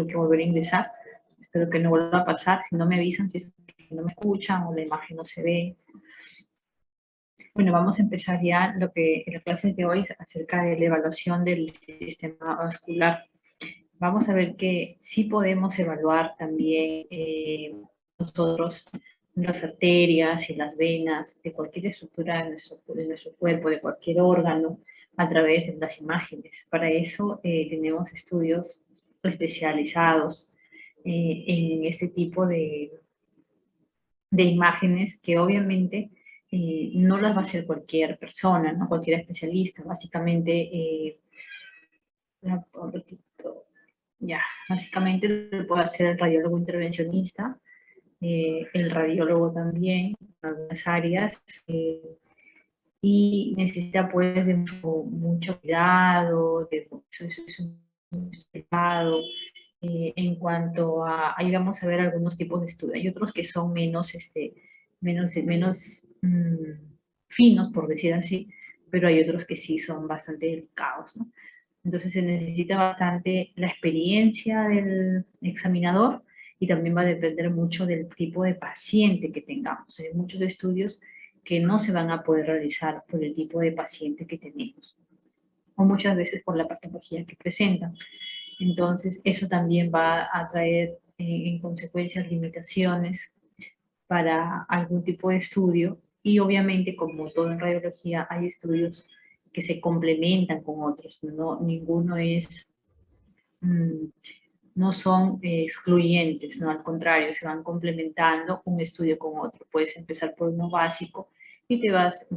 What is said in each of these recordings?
que volver a ingresar. Espero que no vuelva a pasar. Si no me avisan, si es que no me escuchan o la imagen no se ve. Bueno, vamos a empezar ya lo que en la clase de hoy acerca de la evaluación del sistema vascular. Vamos a ver que sí podemos evaluar también nosotros las arterias y las venas de cualquier estructura de nuestro cuerpo, de cualquier órgano, a través de las imágenes. Para eso tenemos estudios especializados en este tipo de imágenes que obviamente no las va a hacer cualquier persona, ¿no? Cualquier especialista. Básicamente, básicamente lo puede hacer el radiólogo intervencionista, el radiólogo también, en algunas áreas, y necesita pues de mucho cuidado, cuidado, en cuanto a, ahí vamos a ver algunos tipos de estudios. Hay otros que son menos, menos finos, por decir así, pero hay otros que sí son bastante delicados, ¿no? Entonces se necesita bastante la experiencia del examinador y también va a depender mucho del tipo de paciente que tengamos. Hay muchos estudios que no se van a poder realizar por el tipo de paciente que tenemos o muchas veces por la patología que presentan. Entonces, eso también va a traer en consecuencia limitaciones para algún tipo de estudio y obviamente, como todo en radiología, hay estudios que se complementan con otros, no, ninguno es, no son excluyentes, no, al contrario, se van complementando un estudio con otro. Puedes empezar por uno básico y te vas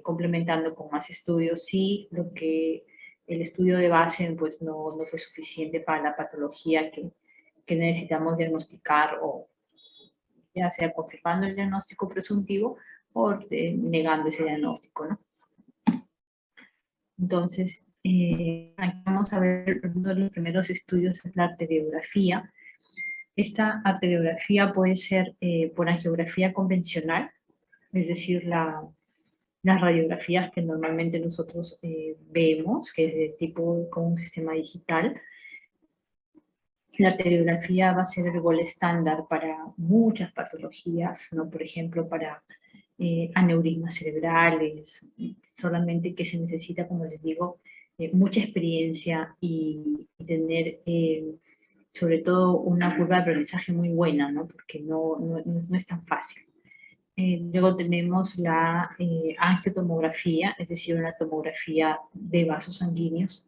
complementando con más estudios si lo que el estudio de base pues no fue suficiente para la patología que necesitamos diagnosticar o ya sea confirmando el diagnóstico presuntivo o negando ese diagnóstico, ¿no? Entonces, aquí vamos a ver uno de los primeros estudios, es la arteriografía. Esta arteriografía puede ser por angiografía convencional, es decir, las radiografías que normalmente nosotros vemos, que es de tipo con un sistema digital. La arteriografía va a ser el gol estándar para muchas patologías, ¿no? Por ejemplo, para aneurismas cerebrales, solamente que se necesita, como les digo, mucha experiencia y tener sobre todo una curva de aprendizaje muy buena, ¿no? Porque no es tan fácil. Luego tenemos la angiotomografía, es decir, una tomografía de vasos sanguíneos.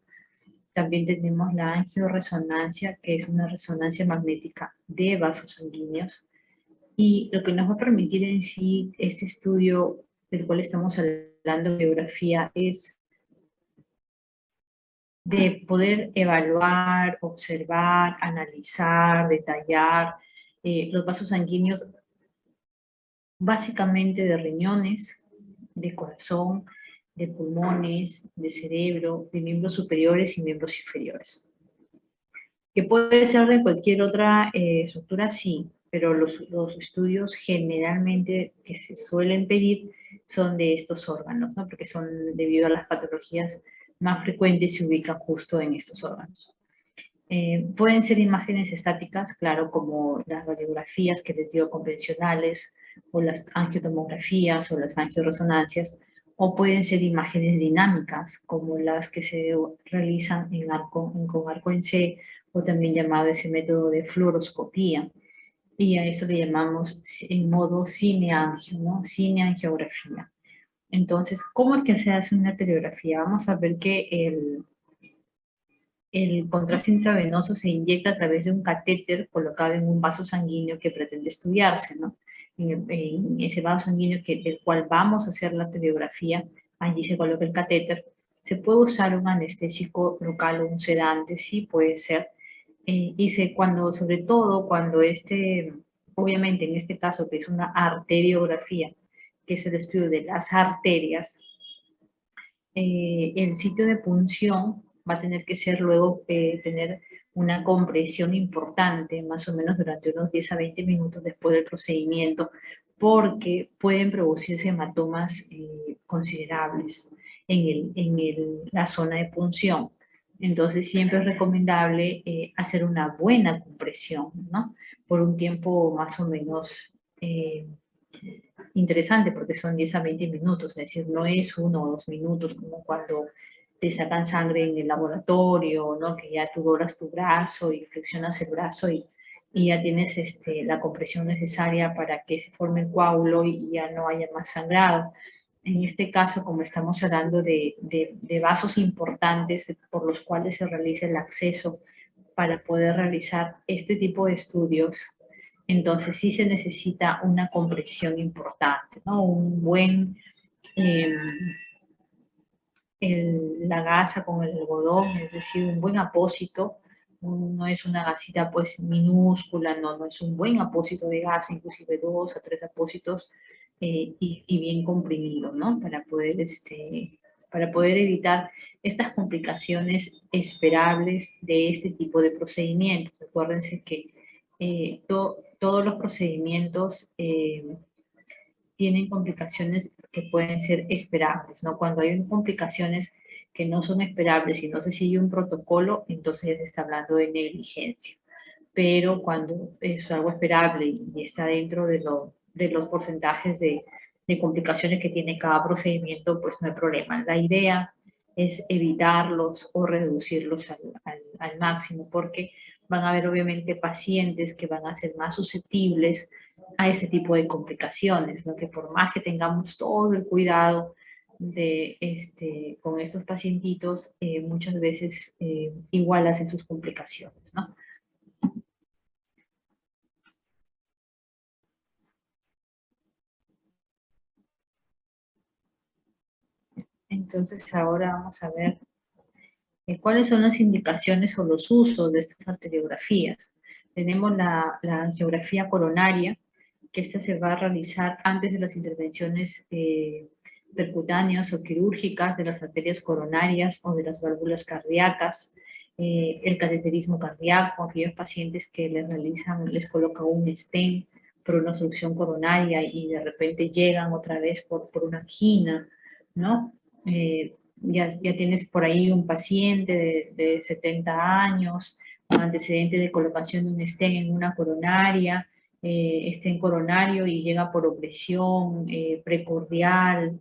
También tenemos la angioresonancia, que es una resonancia magnética de vasos sanguíneos. Y lo que nos va a permitir en sí este estudio del cual estamos hablando, biografía, es de poder evaluar, observar, analizar, detallar los vasos sanguíneos básicamente de riñones, de corazón, de pulmones, de cerebro, de miembros superiores y miembros inferiores. Que puede ser de cualquier otra estructura, sí, pero los estudios generalmente que se suelen pedir son de estos órganos, ¿no? Porque son, debido a las patologías más frecuentes, se ubican justo en estos órganos. Pueden ser imágenes estáticas, claro, como las radiografías que les digo convencionales, o las angiotomografías o las angioresonancias, o pueden ser imágenes dinámicas, como las que se realizan con arco en C, o también llamado ese método de fluoroscopía. Y a eso le llamamos en modo cineangio, ¿no? Cineangiografía. Entonces, ¿cómo es que se hace una arteriografía? Vamos a ver que el contraste intravenoso se inyecta a través de un catéter colocado en un vaso sanguíneo que pretende estudiarse, ¿no? En ese vaso sanguíneo del cual vamos a hacer la arteriografía, allí se coloca el catéter. Se puede usar un anestésico local o un sedante, sí puede ser. Sobre todo cuando obviamente en este caso que es una arteriografía, que es el estudio de las arterias, el sitio de punción va a tener que ser luego tener una compresión importante, más o menos durante unos 10 a 20 minutos después del procedimiento, porque pueden producirse hematomas considerables en la zona de punción. Entonces siempre es recomendable hacer una buena compresión, ¿no? Por un tiempo más o menos eh, interesante, porque son 10 a 20 minutos, es decir, no es 1 o 2 minutos como cuando te sacan sangre en el laboratorio, ¿no? Que ya tú doblas tu brazo y flexionas el brazo y ya tienes la compresión necesaria para que se forme el coágulo y ya no haya más sangrado. En este caso, como estamos hablando de vasos importantes por los cuales se realiza el acceso para poder realizar este tipo de estudios, entonces sí se necesita una compresión importante, ¿no? Un buen, eh, la gasa con el algodón, es decir, un buen apósito, no es una gasita pues minúscula, no es un buen apósito de gasa, inclusive 2 a 3 apósitos y bien comprimido, ¿no? Para poder evitar estas complicaciones esperables de este tipo de procedimientos. Acuérdense que todos los procedimientos tienen complicaciones que pueden ser esperables, ¿no? Cuando hay complicaciones que no son esperables y no se sigue un protocolo, entonces ya se está hablando de negligencia. Pero cuando es algo esperable y está dentro de los porcentajes de complicaciones que tiene cada procedimiento, pues no hay problema. La idea es evitarlos o reducirlos al máximo, porque van a haber obviamente pacientes que van a ser más susceptibles a ese tipo de complicaciones, ¿no? Que por más que tengamos todo el cuidado con estos pacientitos, muchas veces igual hacen sus complicaciones, ¿no? Entonces ahora vamos a ver cuáles son las indicaciones o los usos de estas arteriografías. Tenemos la angiografía coronaria, que esta se va a realizar antes de las intervenciones percutáneas o quirúrgicas de las arterias coronarias o de las válvulas cardíacas, el cateterismo cardíaco, aquellos pacientes que les colocan un stent por una obstrucción coronaria y de repente llegan otra vez por una angina, ¿no? Ya tienes por ahí un paciente de 70 años con antecedente de colocación de un stent en una coronaria, stent coronario y llega por opresión precordial,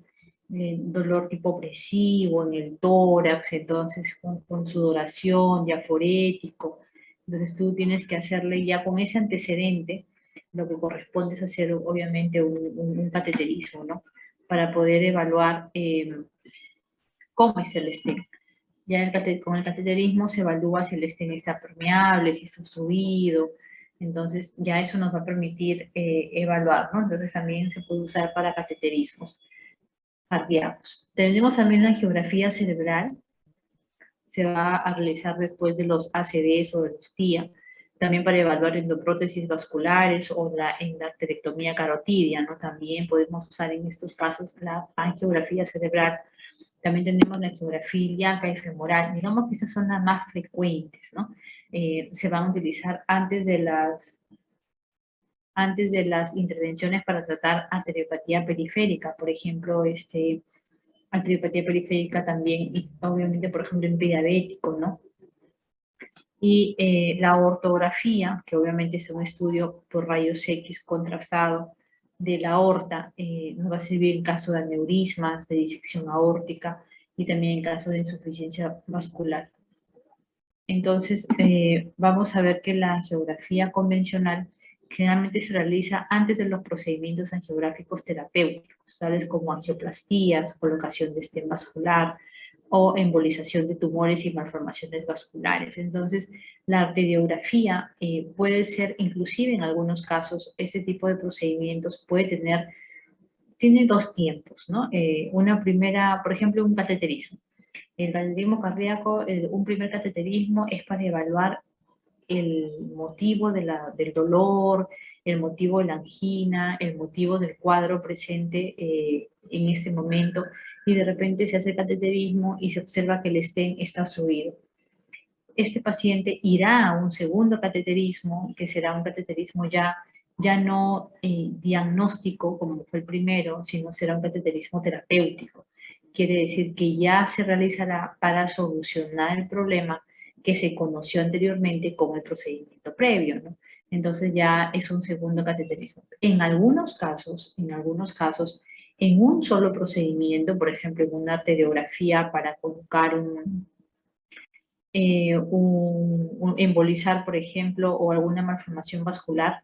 dolor tipo opresivo en el tórax, entonces con sudoración, diaforético. Entonces tú tienes que hacerle ya con ese antecedente, lo que corresponde es hacer obviamente un cateterismo, ¿no? Para poder evaluar cómo es el stent. Ya con el cateterismo se evalúa si el stent está permeable, si está subido, entonces ya eso nos va a permitir evaluar, ¿no? Entonces también se puede usar para cateterismos cardíacos. Tenemos también la angiografía cerebral, se va a realizar después de los ACVs o de los TIA, también para evaluar endoprótesis vasculares o la endarterectomía carotidia, ¿no? También podemos usar en estos casos la angiografía cerebral. También tenemos la angiografía ilíaca y femoral. Digamos que esas son las más frecuentes, ¿no? Se van a utilizar antes de las intervenciones para tratar arteriopatía periférica, por ejemplo, arteriopatía periférica también, y obviamente, por ejemplo, en diabético, ¿no? Y la ortografía, que obviamente es un estudio por rayos X contrastado de la aorta, nos va a servir en caso de aneurismas, de disección aórtica y también en caso de insuficiencia vascular. Entonces, vamos a ver que la angiografía convencional generalmente se realiza antes de los procedimientos angiográficos terapéuticos, tales como angioplastías, colocación de stent vascular o embolización de tumores y malformaciones vasculares. Entonces, la arteriografía puede ser, inclusive en algunos casos, este tipo de procedimientos tiene dos tiempos, ¿no? Una primera, por ejemplo, un cateterismo. El cateterismo cardíaco, un primer cateterismo es para evaluar el motivo del dolor, el motivo de la angina, el motivo del cuadro presente en ese momento, y de repente se hace el cateterismo y se observa que el stent está subido. Este paciente irá a un segundo cateterismo, que será un cateterismo ya no diagnóstico como fue el primero, sino será un cateterismo terapéutico, quiere decir que ya se realizará para solucionar el problema que se conoció anteriormente con el procedimiento previo, ¿no? Entonces ya es un segundo cateterismo. En algunos casos, en un solo procedimiento, por ejemplo, en una arteriografía para colocar embolizar, por ejemplo, o alguna malformación vascular,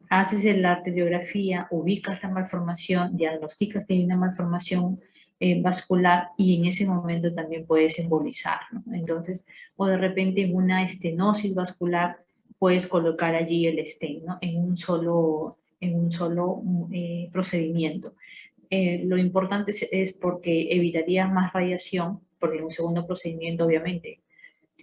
haces la arteriografía, ubicas la malformación, diagnosticas que hay una malformación vascular y en ese momento también puedes embolizar, ¿no? Entonces, o de repente en una estenosis vascular puedes colocar allí el stent, ¿no? En un solo procedimiento. Lo importante es porque evitaría más radiación, porque en un segundo procedimiento obviamente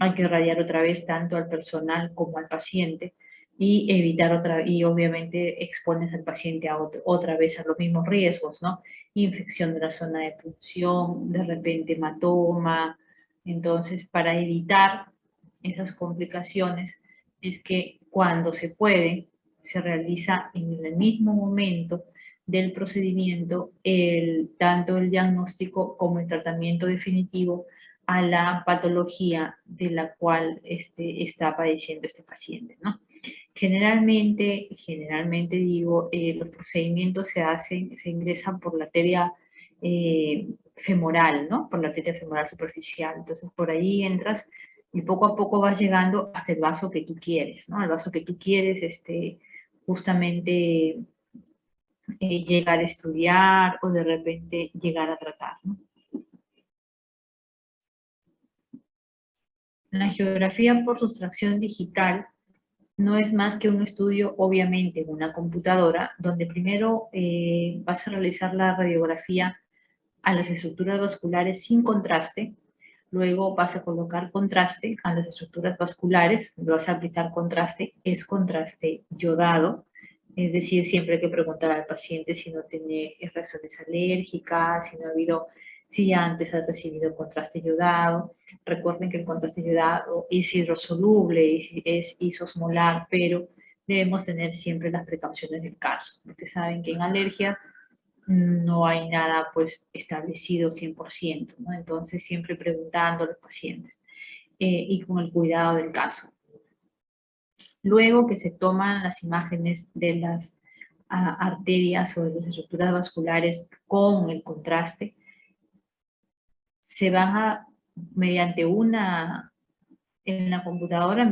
hay que radiar otra vez tanto al personal como al paciente y evitar y obviamente expones al paciente a otra vez a los mismos riesgos, ¿no? Infección de la zona de punción, de repente hematoma. Entonces, para evitar esas complicaciones es que cuando se puede, se realiza en el mismo momento del procedimiento tanto el diagnóstico como el tratamiento definitivo a la patología de la cual está padeciendo este paciente, ¿no? Generalmente digo, los procedimientos se ingresan por la arteria femoral, ¿no? Por la arteria femoral superficial. Entonces, por ahí entras y poco a poco vas llegando hasta el vaso que tú quieres, ¿no? El vaso que tú quieres, justamente llegar a estudiar o de repente llegar a tratar, ¿no? La geografía por sustracción digital no es más que un estudio, obviamente, en una computadora, donde primero vas a realizar la radiografía a las estructuras vasculares sin contraste, luego vas a colocar contraste a las estructuras vasculares, le vas a aplicar contraste, es contraste yodado, es decir, siempre hay que preguntar al paciente si no tiene reacciones alérgicas, si ya antes ha recibido contraste yodado. Recuerden que el contraste yodado es hidrosoluble, es isosmolar, pero debemos tener siempre las precauciones del caso, porque saben que en alergia no hay nada pues establecido 100%, ¿no? Entonces siempre preguntando a los pacientes y con el cuidado del caso. Luego que se toman las imágenes de las arterias o de las estructuras vasculares con el contraste, se van mediante en la computadora,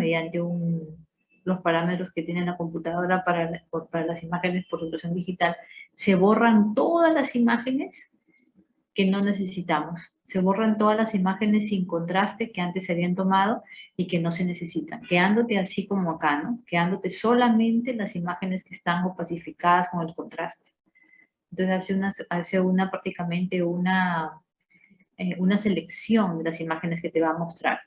los parámetros que tiene la computadora para las imágenes por resolución digital, se borran todas las imágenes que no necesitamos. Se borran todas las imágenes sin contraste que antes se habían tomado y que no se necesitan, quedándote así como acá, ¿no? Quedándote solamente las imágenes que están opacificadas con el contraste. Entonces prácticamente una selección de las imágenes que te va a mostrar.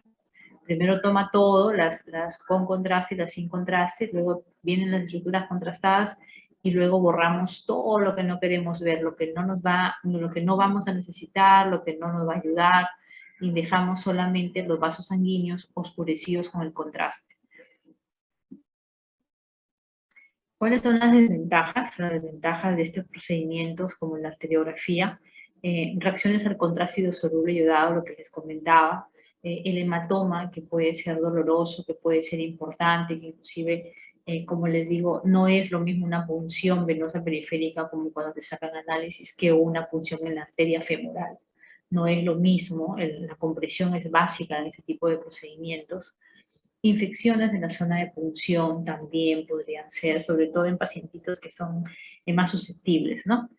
Primero toma todo, las con contraste y las sin contraste, luego vienen las estructuras contrastadas y luego borramos todo lo que no queremos ver, lo que no vamos a necesitar, lo que no nos va a ayudar, y dejamos solamente los vasos sanguíneos oscurecidos con el contraste. ¿Cuáles son las desventajas? Las desventajas de estos procedimientos como la arteriografía, reacciones al contraste hidrosoluble yodado, lo que les comentaba, el hematoma, que puede ser doloroso, que puede ser importante, que inclusive, como les digo, no es lo mismo una punción venosa periférica como cuando te sacan análisis que una punción en la arteria femoral. No es lo mismo, la compresión es básica en ese tipo de procedimientos. Infecciones de la zona de punción también podrían ser, sobre todo en pacientitos que son más susceptibles, ¿no?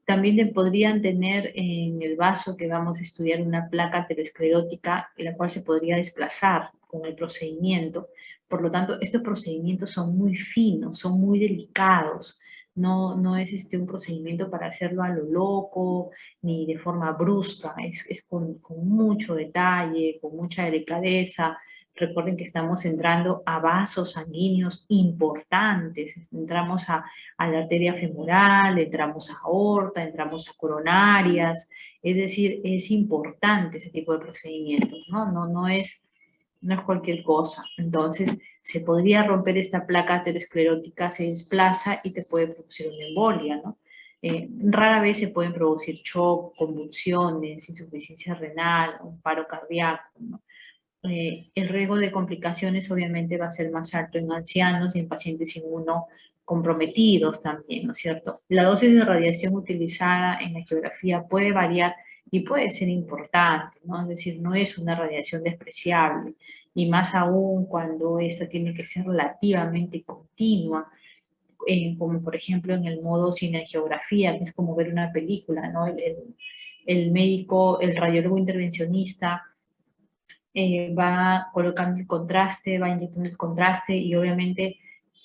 También podrían tener en el vaso que vamos a estudiar una placa aterosclerótica, la cual se podría desplazar con el procedimiento. Por lo tanto, estos procedimientos son muy finos, son muy delicados. No es un procedimiento para hacerlo a lo loco ni de forma brusca, es con mucho detalle, con mucha delicadeza. Recuerden que estamos entrando a vasos sanguíneos importantes, entramos a la arteria femoral, entramos a aorta, entramos a coronarias, es decir, es importante ese tipo de procedimientos, ¿no? No es cualquier cosa. Entonces, se podría romper esta placa aterosclerótica, se desplaza y te puede producir una embolia, ¿no? Rara vez se pueden producir shock, convulsiones, insuficiencia renal, un paro cardíaco, ¿no? El riesgo de complicaciones obviamente va a ser más alto en ancianos y en pacientes inmunocomprometidos también, ¿no es cierto? La dosis de radiación utilizada en la geografía puede variar y puede ser importante, ¿no? Es decir, no es una radiación despreciable, y más aún cuando esta tiene que ser relativamente continua, como por ejemplo en el modo cineangiografía, que es como ver una película, ¿no? El médico, el radiólogo intervencionista va colocando el contraste, va inyectando el contraste y obviamente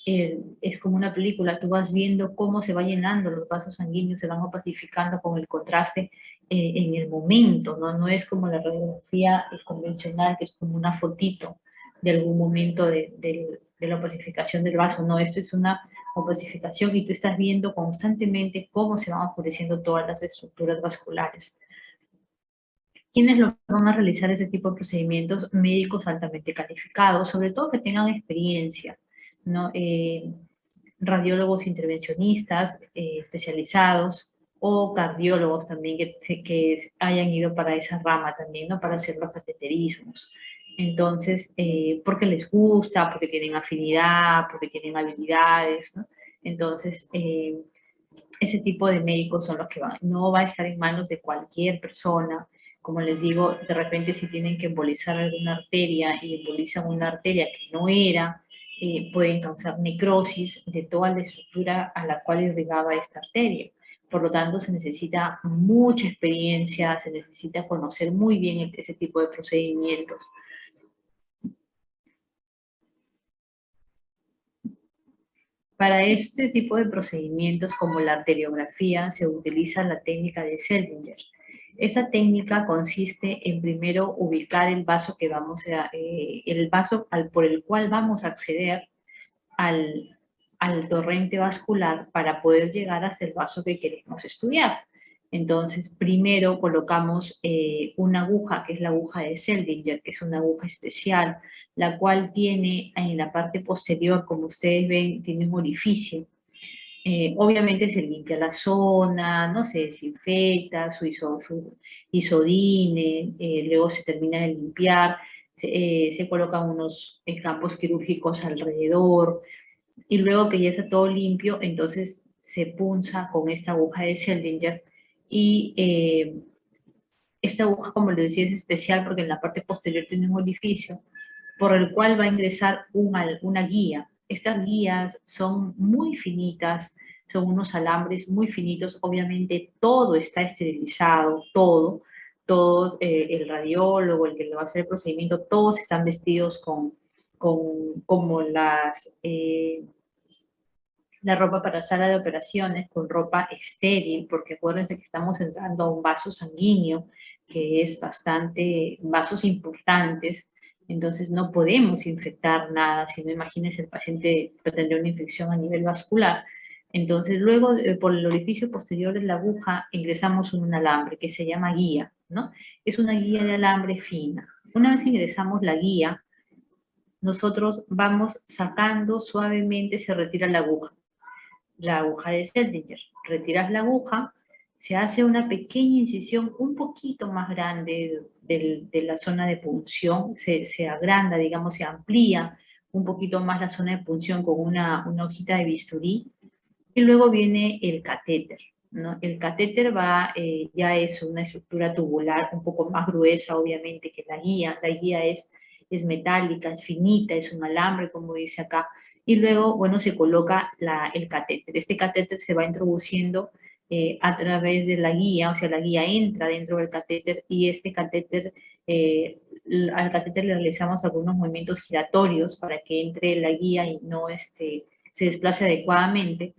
es como una película, tú vas viendo cómo se va llenando los vasos sanguíneos, se van opacificando con el contraste en el momento, ¿no? No es como la radiografía convencional, que es como una fotito de algún momento de la opacificación del vaso, no, esto es una opacificación y tú estás viendo constantemente cómo se van oscureciendo todas las estructuras vasculares. ¿Quiénes lo van a realizar ese tipo de procedimientos? Médicos altamente calificados, sobre todo que tengan experiencia, ¿no? Radiólogos intervencionistas especializados o cardiólogos también que hayan ido para esa rama también, ¿no? Para hacer los cateterismos. Entonces, porque les gusta, porque tienen afinidad, porque tienen habilidades, ¿no? Entonces, ese tipo de médicos son los que van. No va a estar en manos de cualquier persona. Como les digo, de repente si tienen que embolizar alguna arteria y embolizan una arteria que no era, pueden causar necrosis de toda la estructura a la cual irrigaba esta arteria. Por lo tanto, se necesita mucha experiencia, se necesita conocer muy bien ese tipo de procedimientos. Para este tipo de procedimientos, como la arteriografía, se utiliza la técnica de Seldinger. Esta técnica consiste en primero ubicar el vaso que vamos a, el vaso por el cual vamos a acceder al torrente vascular para poder llegar hasta el vaso que queremos estudiar. Entonces, primero colocamos una aguja, que es la aguja de Seldinger, que es una aguja especial, la cual tiene en la parte posterior, como ustedes ven, tiene un orificio. Obviamente se limpia la zona, no se desinfecta, su isodine, luego se termina de limpiar, se colocan unos campos quirúrgicos alrededor, y luego que ya está todo limpio, entonces se punza con esta aguja de Seldinger y esta aguja, como les decía, es especial porque en la parte posterior tiene un orificio por el cual va a ingresar una guía. Estas guías son muy finitas, son unos alambres muy finitos, obviamente todo está esterilizado, todos, el radiólogo, el que le va a hacer el procedimiento, todos están vestidos como la ropa para sala de operaciones, con ropa estéril, porque acuérdense que estamos entrando a un vaso sanguíneo, que es bastante, vasos importantes, entonces no podemos infectar nada, si no imagínense el paciente tendría una infección a nivel vascular. Entonces luego por el orificio posterior de la aguja ingresamos un alambre que se llama guía, ¿no? Es una guía de alambre fina. Una vez ingresamos la guía, nosotros vamos sacando suavemente, se retira la aguja de Seldinger. Retiras la aguja, se hace una pequeña incisión un poquito más grande de la zona de punción, se agranda, digamos, se amplía un poquito más la zona de punción con una hojita de bisturí, y luego viene el catéter, ¿no? El catéter ya es una estructura tubular un poco más gruesa, obviamente, que la guía es metálica, es finita, es un alambre, como dice acá, y luego, bueno, se coloca el catéter. Este catéter se va introduciendo a través de la guía, o sea, la guía entra dentro del catéter y este catéter, al catéter le realizamos algunos movimientos giratorios para que entre la guía y no se desplace adecuadamente.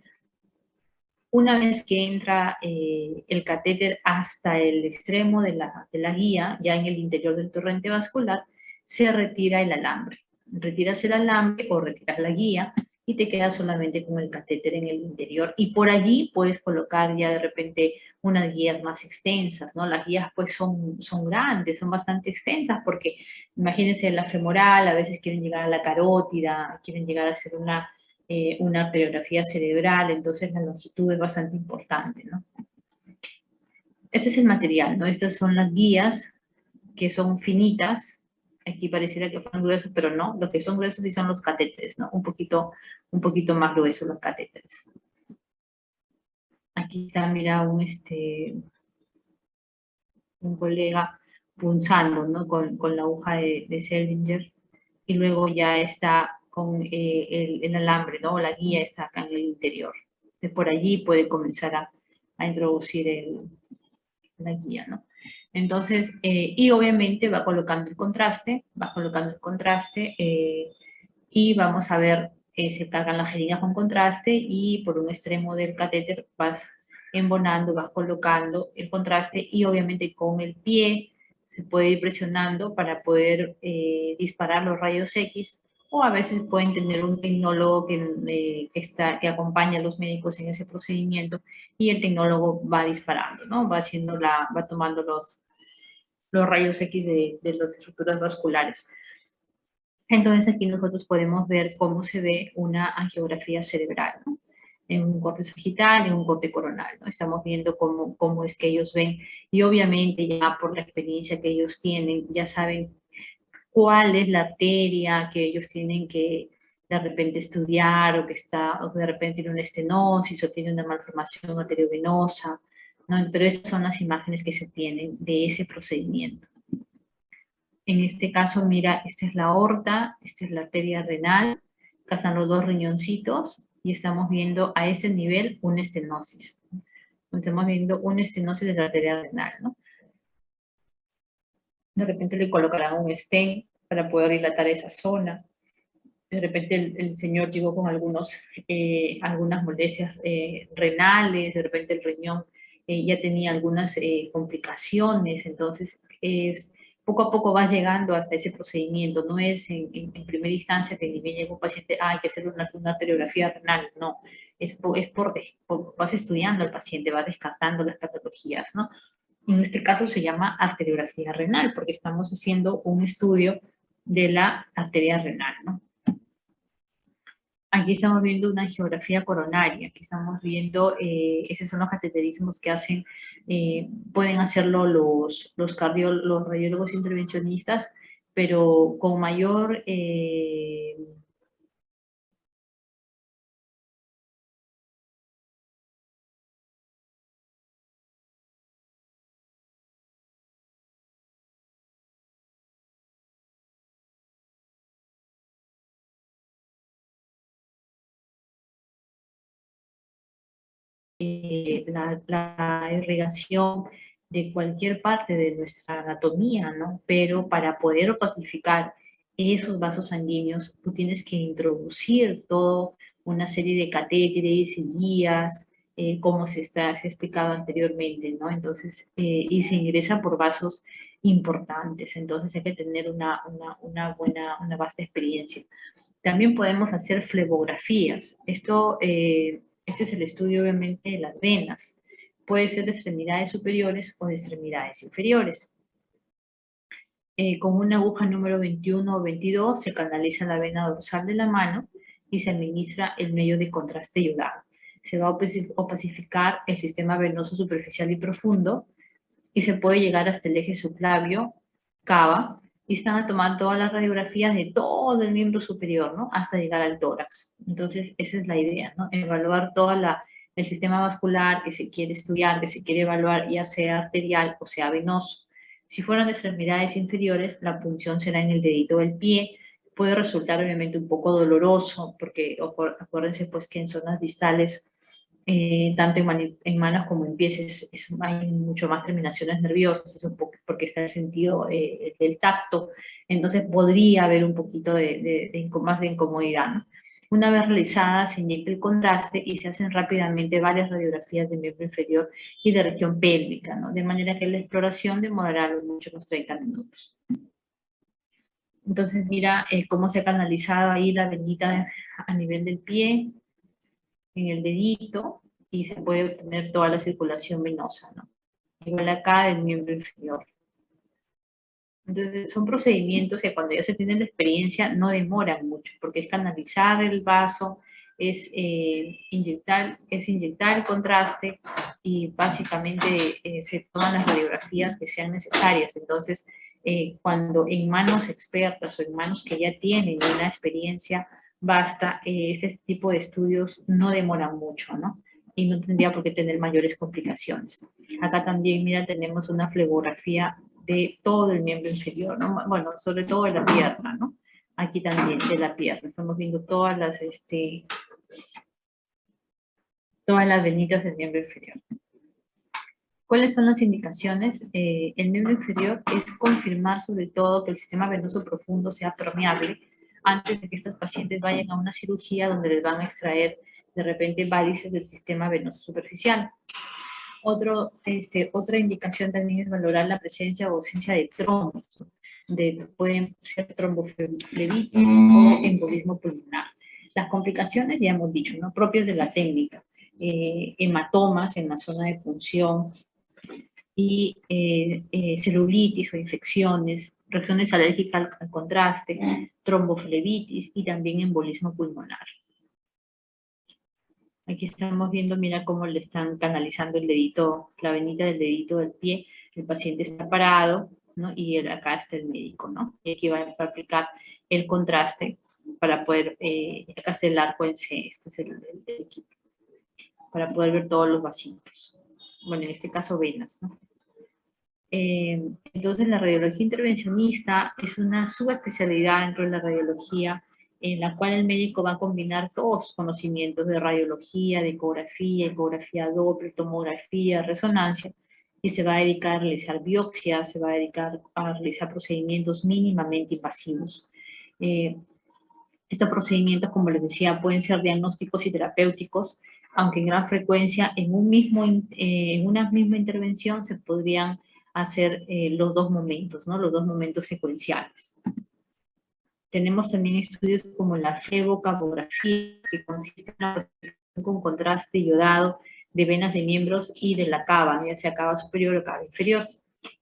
Una vez que entra el catéter hasta el extremo de la guía, ya en el interior del torrente vascular, se retira el alambre. Retiras el alambre o retiras la guía y te quedas solamente con el catéter en el interior. Y por allí puedes colocar ya de repente unas guías más extensas, ¿no? Las guías pues son grandes, son bastante extensas porque imagínense la femoral, a veces quieren llegar a la carótida, quieren llegar a hacer una arteriografía cerebral, entonces la longitud es bastante importante, ¿no? Este es el material, ¿no? Estas son las guías que son finitas. Aquí pareciera que fueran gruesos, pero no. Lo que son gruesos sí son los catéteres, ¿no? Un poquito más gruesos los catéteres. Aquí está, mira, un colega punzando, ¿no? Con la aguja de Seldinger. Y luego ya está con el alambre, ¿no? La guía está acá en el interior. De por allí puede comenzar a introducir la guía, ¿no? Entonces, y obviamente va colocando el contraste, y vamos a ver, se cargan las jeringas con contraste y por un extremo del catéter vas embonando, vas colocando el contraste y obviamente con el pie se puede ir presionando para poder disparar los rayos X, o a veces pueden tener un tecnólogo que acompaña a los médicos en ese procedimiento y el tecnólogo va disparando, ¿no? Va tomando los rayos X de las estructuras vasculares. Entonces aquí nosotros podemos ver cómo se ve una angiografía cerebral, ¿no? En un corte sagital, en un corte coronal, ¿no? Estamos viendo cómo es que ellos ven, y obviamente ya por la experiencia que ellos tienen, ya saben cuál es la arteria que ellos tienen que de repente estudiar, o de repente tiene una estenosis, o tiene una malformación arteriovenosa, ¿no? Pero estas son las imágenes que se obtienen de ese procedimiento. En este caso, mira, esta es la aorta, esta es la arteria renal, acá están los dos riñoncitos, y estamos viendo a ese nivel una estenosis. Estamos viendo una estenosis de la arteria renal, ¿no? De repente le colocarán un stent para poder dilatar esa zona. De repente el señor llegó con algunas molestias renales, de repente el riñón ya tenía algunas complicaciones, entonces poco a poco va llegando hasta ese procedimiento, no es en primera instancia que ni bien llega un paciente, hay que hacer una arteriografía renal, no, vas estudiando al paciente, vas descartando las patologías, ¿no? En este caso se llama arteriografía renal, porque estamos haciendo un estudio de la arteria renal, ¿no? Aquí estamos viendo una geografía coronaria, aquí estamos viendo, esos son los cateterismos que pueden hacerlo los radiólogos intervencionistas, pero con mayor la irrigación de cualquier parte de nuestra anatomía, ¿no? Pero para poder opacificar esos vasos sanguíneos, tú tienes que introducir toda una serie de catéteres y guías, como se ha explicado anteriormente, ¿no? Entonces, y se ingresa por vasos importantes, entonces hay que tener una vasta experiencia. También podemos hacer flebografías. Este es el estudio, obviamente, de las venas. Puede ser de extremidades superiores o de extremidades inferiores. Con una aguja número 21 o 22 se canaliza la vena dorsal de la mano y se administra el medio de contraste ayudado. Se va a opacificar el sistema venoso superficial y profundo y se puede llegar hasta el eje subclavio, cava, y están a tomar todas las radiografías de todo el miembro superior, ¿no? Hasta llegar al tórax. Entonces, esa es la idea, ¿no? Evaluar el sistema vascular que se quiere estudiar, que se quiere evaluar, ya sea arterial o sea venoso. Si fueran de extremidades inferiores, la punción será en el dedito del pie. Puede resultar obviamente un poco doloroso, porque acuérdense pues que en zonas distales tanto en manos como en pies hay mucho más terminaciones nerviosas, eso porque está el sentido del tacto, entonces podría haber un poquito más de incomodidad, ¿no? Una vez realizada, se inyecta el contraste y se hacen rápidamente varias radiografías de miembro inferior y de región pélvica, ¿no? De manera que la exploración demorará mucho unos 30 minutos. Entonces mira cómo se ha canalizado ahí la venita a nivel del pie, en el dedito, y se puede obtener toda la circulación venosa, ¿no? Igual acá del miembro inferior. Entonces, son procedimientos que cuando ya se tiene la experiencia no demoran mucho, porque es canalizar el vaso, es inyectar el contraste y básicamente se toman las radiografías que sean necesarias. Entonces, cuando en manos expertas o en manos que ya tienen una experiencia basta, ese tipo de estudios no demoran mucho, ¿no? Y no tendría por qué tener mayores complicaciones. Acá también, mira, tenemos una flebografía de todo el miembro inferior, ¿no? Bueno, sobre todo de la pierna, ¿no? Aquí también de la pierna. Estamos viendo todas las venitas del miembro inferior. ¿Cuáles son las indicaciones? El miembro inferior es confirmar sobre todo que el sistema venoso profundo sea permeable antes de que estas pacientes vayan a una cirugía donde les van a extraer de repente varices del sistema venoso superficial. Otra indicación también es valorar la presencia o ausencia de trombos, pueden ser tromboflebitis o embolismo pulmonar. Las complicaciones, ya hemos dicho, ¿no? Propias de la técnica, hematomas en la zona de punción y celulitis o infecciones, reacciones alérgicas al contraste, tromboflebitis y también embolismo pulmonar. Aquí estamos viendo, mira cómo le están canalizando el dedito, la venita del dedito del pie. El paciente está parado, ¿no? Y acá está el médico, ¿no? Y aquí va a aplicar el contraste para poder, acá está el arco en C, este es el equipo, para poder ver todos los vasitos. Bueno, en este caso venas, ¿no? Entonces la radiología intervencionista es una subespecialidad dentro de la radiología en la cual el médico va a combinar todos los conocimientos de radiología, de ecografía Doppler, tomografía, resonancia, y se va a dedicar a realizar biopsias, se va a dedicar a realizar procedimientos mínimamente invasivos. Estos procedimientos, como les decía, pueden ser diagnósticos y terapéuticos, aunque en gran frecuencia en una misma intervención se podrían hacer los dos momentos, ¿no? Los dos momentos secuenciales. Tenemos también estudios como la flebocabografía, que consiste en la protección con contraste iodado de venas de miembros y de la cava, ya sea cava superior o cava inferior.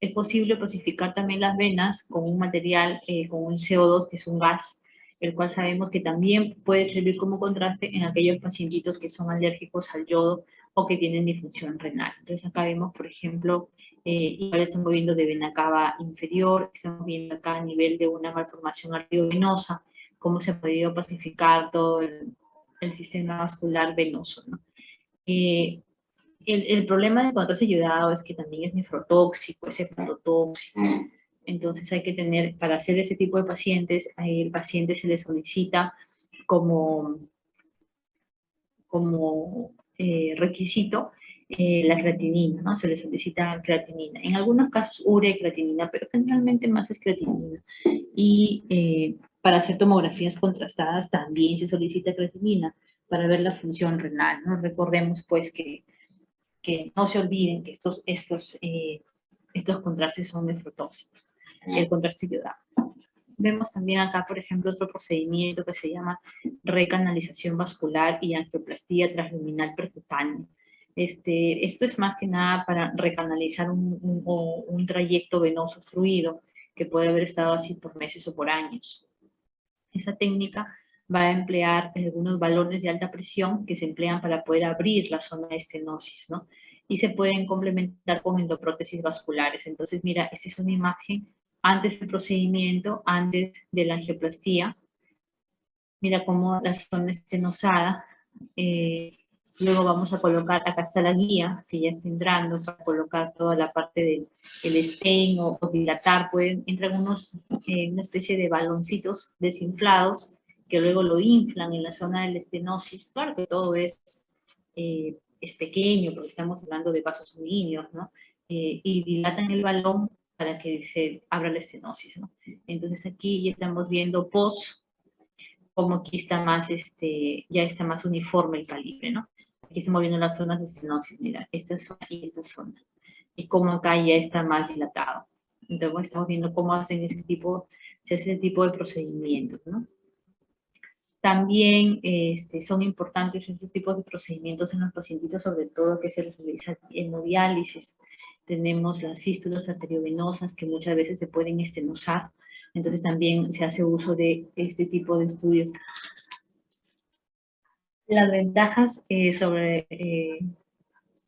Es posible clasificar también las venas con un material, con un CO2, que es un gas, el cual sabemos que también puede servir como contraste en aquellos pacientitos que son alérgicos al yodo o que tienen disfunción renal. Entonces acá vemos, por ejemplo, igual estamos viendo de vena cava inferior, estamos viendo acá a nivel de una malformación arteriovenosa, cómo se ha podido pacificar todo el sistema vascular venoso, ¿no? El problema de contraste iodado es que también es nefrotóxico, es hepatotóxico. Entonces hay que tener, para hacer ese tipo de pacientes, al paciente se le solicita como requisito la creatinina, ¿no? Se le solicita creatinina. En algunos casos urea y creatinina, pero generalmente más es creatinina. Y para hacer tomografías contrastadas también se solicita creatinina para ver la función renal, ¿no? Recordemos pues que no se olviden que estos contrastes son nefrotóxicos, el contraste iodado. Vemos también acá, por ejemplo, otro procedimiento que se llama recanalización vascular y angioplastía transluminal percutánea. Esto es más que nada para recanalizar un trayecto venoso fluido que puede haber estado así por meses o por años. Esa técnica va a emplear algunos balones de alta presión que se emplean para poder abrir la zona de estenosis, ¿no? Y se pueden complementar con endoprótesis vasculares. Entonces, mira, esta es una imagen antes del procedimiento, antes de la angioplastía. Mira cómo la zona estenosada. Luego vamos a colocar, acá está la guía, que ya está entrando, para colocar toda la parte del stain o dilatar. Entran una especie de baloncitos desinflados, que luego lo inflan en la zona de la estenosis. Claro que todo es pequeño, porque estamos hablando de vasos sanguíneos, ¿no? Y dilatan el balón para que se abra la estenosis, ¿no? Entonces aquí ya estamos viendo como aquí está más, ya está más uniforme el calibre, ¿no? Aquí estamos viendo las zonas de estenosis, mira, esta zona y esta zona. Y como acá ya está más dilatado. Entonces estamos viendo cómo se hace ese tipo de procedimientos, ¿no? También son importantes estos tipos de procedimientos en los pacientitos, sobre todo que se realiza hemodiálisis. Tenemos las fístulas arteriovenosas que muchas veces se pueden estenosar. Entonces también se hace uso de este tipo de estudios Las ventajas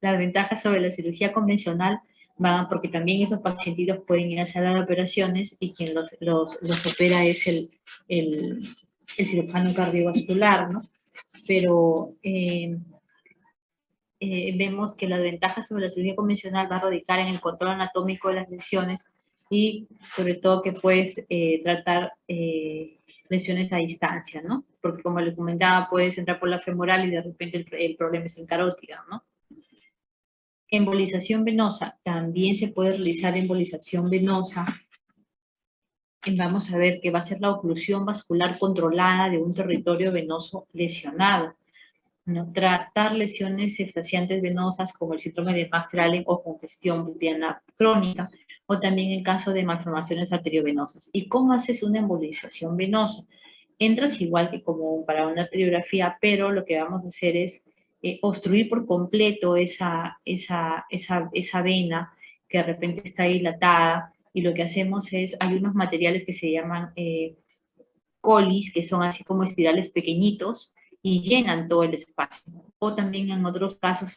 las ventajas sobre la cirugía convencional van porque también esos pacientitos pueden ir a sala de operaciones y quien los opera es el cirujano cardiovascular, ¿no? Pero vemos que las ventajas sobre la cirugía convencional va a radicar en el control anatómico de las lesiones y sobre todo que puedes tratar lesiones a distancia, ¿no? Porque como les comentaba, puedes entrar por la femoral y de repente el problema es en carótida, ¿no? Embolización venosa. También se puede realizar embolización venosa. Vamos a ver que va a ser la oclusión vascular controlada de un territorio venoso lesionado. ¿No? Tratar lesiones extasiantes venosas como el síndrome de Maastricht o congestión bubbliana crónica, o también en caso de malformaciones arteriovenosas. ¿Y cómo haces una embolización venosa? Entras igual que como para una arteriografía, pero lo que vamos a hacer es obstruir por completo esa vena que de repente está dilatada, y lo que hacemos es, hay unos materiales que se llaman colis, que son así como espirales pequeñitos, y llenan todo el espacio. O también en otros casos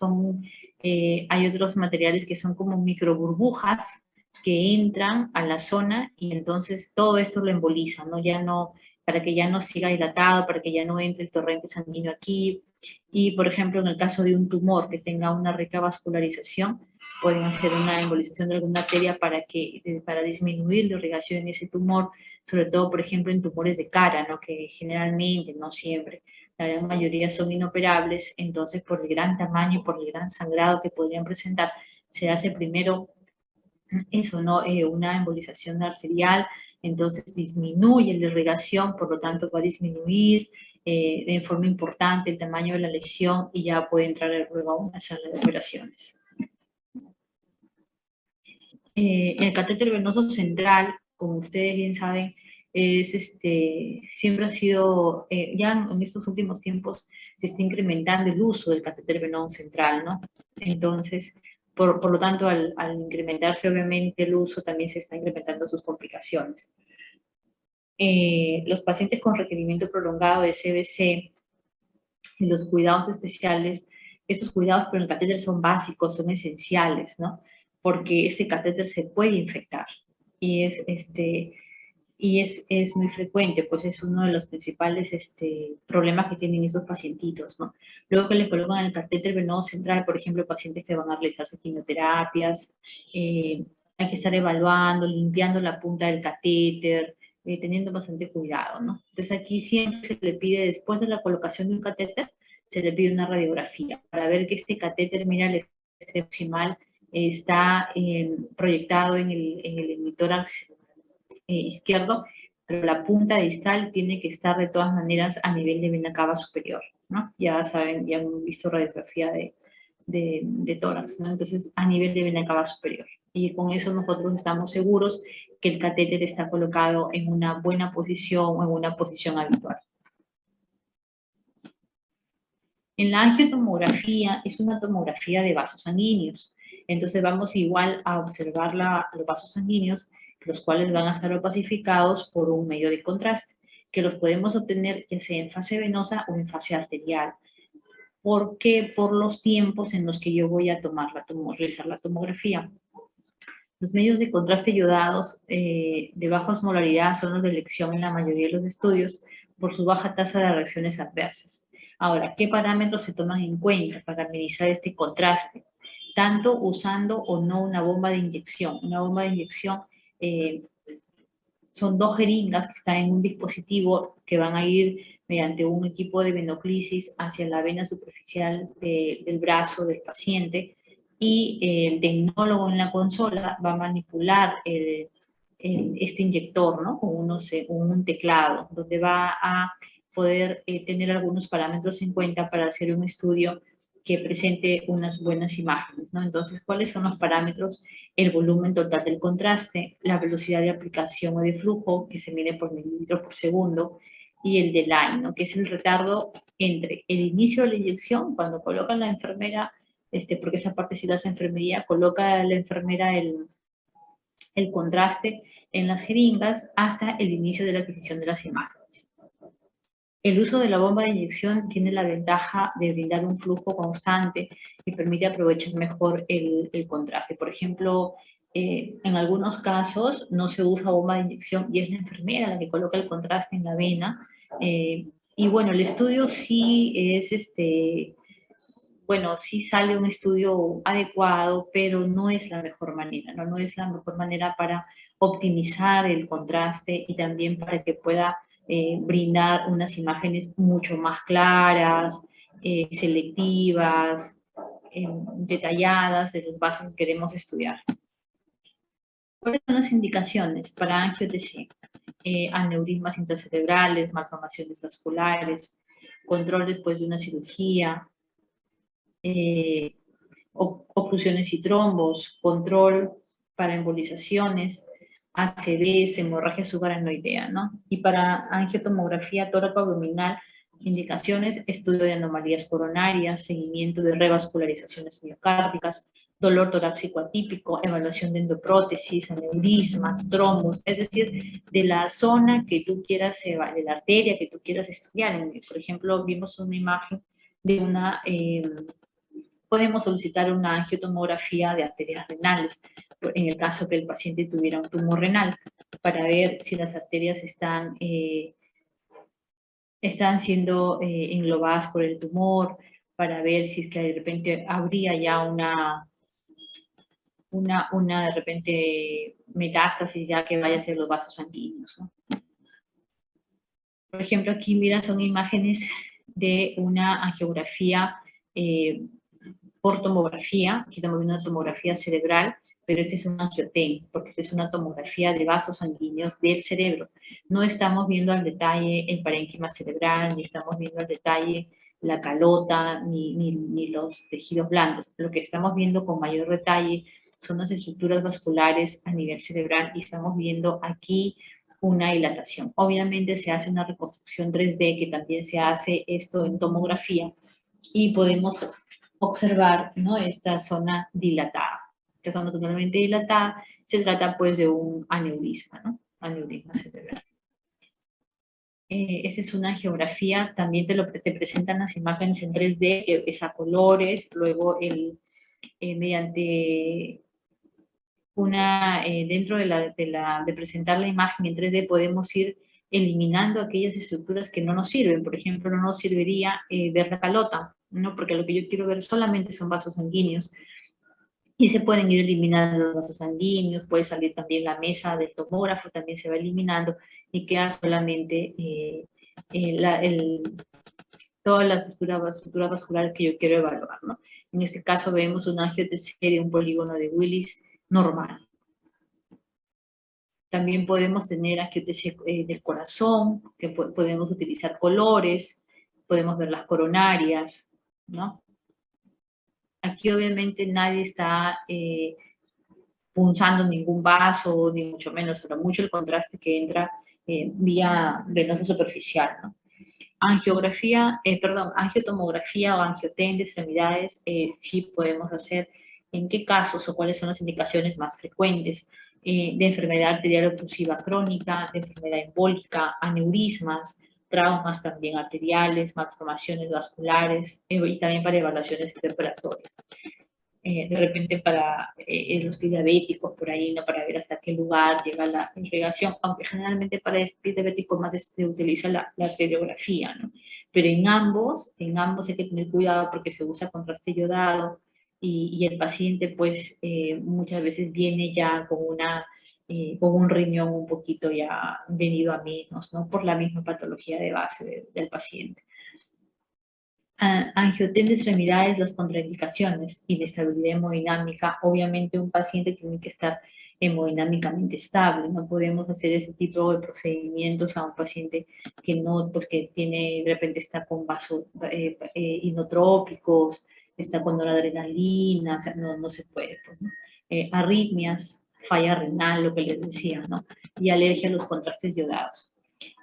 hay otros materiales que son como microburbujas que entran a la zona y entonces todo esto lo emboliza, ¿no? Ya no, para que ya no siga dilatado, para que ya no entre el torrente sanguíneo aquí. Y, por ejemplo, en el caso de un tumor que tenga una rica vascularización, pueden hacer una embolización de alguna arteria para disminuir la irrigación en ese tumor, sobre todo, por ejemplo, en tumores de cara, ¿no? Que generalmente, no siempre, la gran mayoría son inoperables, entonces por el gran tamaño y por el gran sangrado que podrían presentar, se hace primero eso, ¿no? Una embolización arterial, entonces disminuye la irrigación, por lo tanto va a disminuir de forma importante el tamaño de la lesión y ya puede entrar luego a una sala de operaciones. El catéter venoso central, como ustedes bien saben, siempre ha sido, ya en estos últimos tiempos se está incrementando el uso del catéter venoso central, ¿no? Entonces, por lo tanto, al incrementarse obviamente el uso, también se están incrementando sus complicaciones. Los pacientes con requerimiento prolongado de CVC y los cuidados especiales, estos cuidados con el catéter son básicos, son esenciales, ¿no? Porque este catéter se puede infectar y es muy frecuente, pues es uno de los principales problemas que tienen estos pacientitos, ¿no? Luego que le colocan el catéter venoso central, por ejemplo, pacientes que van a realizarse quimioterapias, hay que estar evaluando, limpiando la punta del catéter, teniendo bastante cuidado, ¿no? Entonces aquí siempre se le pide, después de la colocación de un catéter, se le pide una radiografía para ver que este catéter, mira, el proximal está proyectado en el emitórax izquierdo, pero la punta distal tiene que estar de todas maneras a nivel de vena cava superior, ¿no? Ya saben, ya han visto radiografía de tórax, ¿no? Entonces, a nivel de vena cava superior. Y con eso nosotros estamos seguros que el catéter está colocado en una buena posición o en una posición habitual. En la angiotomografía es una tomografía de vasos sanguíneos. Entonces vamos igual a observar los vasos sanguíneos, los cuales van a estar opacificados por un medio de contraste, que los podemos obtener ya sea en fase venosa o en fase arterial. ¿Por qué? Por los tiempos en los que yo voy a realizar la tomografía. Los medios de contraste iodados de baja osmolaridad son los de elección en la mayoría de los estudios por su baja tasa de reacciones adversas. Ahora, ¿qué parámetros se toman en cuenta para minimizar este contraste? Tanto usando o no una bomba de inyección. Una bomba de inyección eh, son dos jeringas que están en un dispositivo que van a ir mediante un equipo de venoclisis hacia la vena superficial del brazo del paciente, y el tecnólogo en la consola va a manipular este inyector, ¿no? Con un teclado, donde va a poder tener algunos parámetros en cuenta para hacer un estudio que presente unas buenas imágenes, ¿no? Entonces, ¿cuáles son los parámetros? El volumen total del contraste, la velocidad de aplicación o de flujo, que se mide por mililitros por segundo, y el delay, ¿no? Que es el retardo entre el inicio de la inyección, cuando coloca la enfermera, porque esa parte sí la hace enfermería, coloca la enfermera el contraste en las jeringas hasta el inicio de la adquisición de las imágenes. El uso de la bomba de inyección tiene la ventaja de brindar un flujo constante y permite aprovechar mejor el contraste. Por ejemplo, en algunos casos no se usa bomba de inyección y es la enfermera la que coloca el contraste en la vena. Y bueno, el estudio sí es bueno, sí sale un estudio adecuado, pero no es la mejor manera, ¿no? No es la mejor manera para optimizar el contraste y también para que pueda brindar unas imágenes mucho más claras, selectivas, detalladas de los vasos que queremos estudiar. ¿Cuáles son las indicaciones para angio-TC? Aneurismas intracerebrales, malformaciones vasculares, control después de una cirugía, eh, oclusiones y trombos, control para embolizaciones, ACVs, hemorragia subaracnoidea, ¿no? Y para angiotomografía tóraco-abdominal, indicaciones, estudio de anomalías coronarias, seguimiento de revascularizaciones miocárdicas, dolor torácico atípico, evaluación de endoprótesis, aneurismas, trombos, es decir, de la zona que tú quieras, de la arteria que tú quieras estudiar. Por ejemplo, vimos una imagen de una podemos solicitar una angiotomografía de arterias renales, en el caso que el paciente tuviera un tumor renal, para ver si las arterias están siendo englobadas por el tumor, para ver si es que de repente habría ya una de repente metástasis ya que vaya a ser los vasos sanguíneos, ¿no? Por ejemplo, aquí mira, son imágenes de una angiografía por tomografía. Aquí estamos viendo una tomografía cerebral, pero este es un angioten, porque esta es una tomografía de vasos sanguíneos del cerebro. No estamos viendo al detalle el parénquima cerebral, ni estamos viendo al detalle la calota, ni los tejidos blandos. Lo que estamos viendo con mayor detalle son las estructuras vasculares a nivel cerebral y estamos viendo aquí una dilatación. Obviamente se hace una reconstrucción 3D, que también se hace esto en tomografía, y podemos observar, ¿no?, esta zona dilatada. Esta zona totalmente dilatada, se trata pues de un aneurisma, ¿no? Aneurisma cerebral. Esta es una geografía, también te presentan las imágenes en 3D, que es a colores, luego mediante dentro de presentar la imagen en 3D podemos ir eliminando aquellas estructuras que no nos sirven. Por ejemplo, no nos serviría ver la calota, ¿no? Porque lo que yo quiero ver solamente son vasos sanguíneos. Y se pueden ir eliminando los vasos sanguíneos, puede salir también la mesa del tomógrafo, también se va eliminando y queda solamente todas las estructuras vasculares que yo quiero evaluar, ¿no? En este caso vemos un angio-TC de un polígono de Willis normal. También podemos tener angio-TC del corazón, que podemos utilizar colores, podemos ver las coronarias, ¿no? Aquí obviamente nadie está punzando ningún vaso, ni mucho menos, pero mucho el contraste que entra vía venosa superficial, ¿no? Angiotomografía o angioten de extremidades, sí podemos hacer. ¿En qué casos o cuáles son las indicaciones más frecuentes? De enfermedad arterial oclusiva crónica, de enfermedad embólica, aneurismas, traumas también arteriales, malformaciones vasculares y también para evaluaciones preoperatorias. De repente para los diabéticos por ahí, ¿no? Para ver hasta qué lugar llega la irrigación, aunque generalmente para el diabético más se utiliza la arteriografía, ¿no? Pero en ambos hay que tener cuidado porque se usa contraste iodado y el paciente pues muchas veces viene ya con un riñón un poquito ya venido a menos, ¿no? Por la misma patología de base del paciente. Angioten de extremidades, las contraindicaciones, inestabilidad hemodinámica. Obviamente un paciente tiene que estar hemodinámicamente estable, no podemos hacer ese tipo de procedimientos a un paciente que no, pues que tiene, de repente está con vasos inotrópicos, está con noradrenalina, o sea, no se puede, pues, ¿no? Arritmias, falla renal, lo que les decía, ¿no? Y alergia a los contrastes yodados.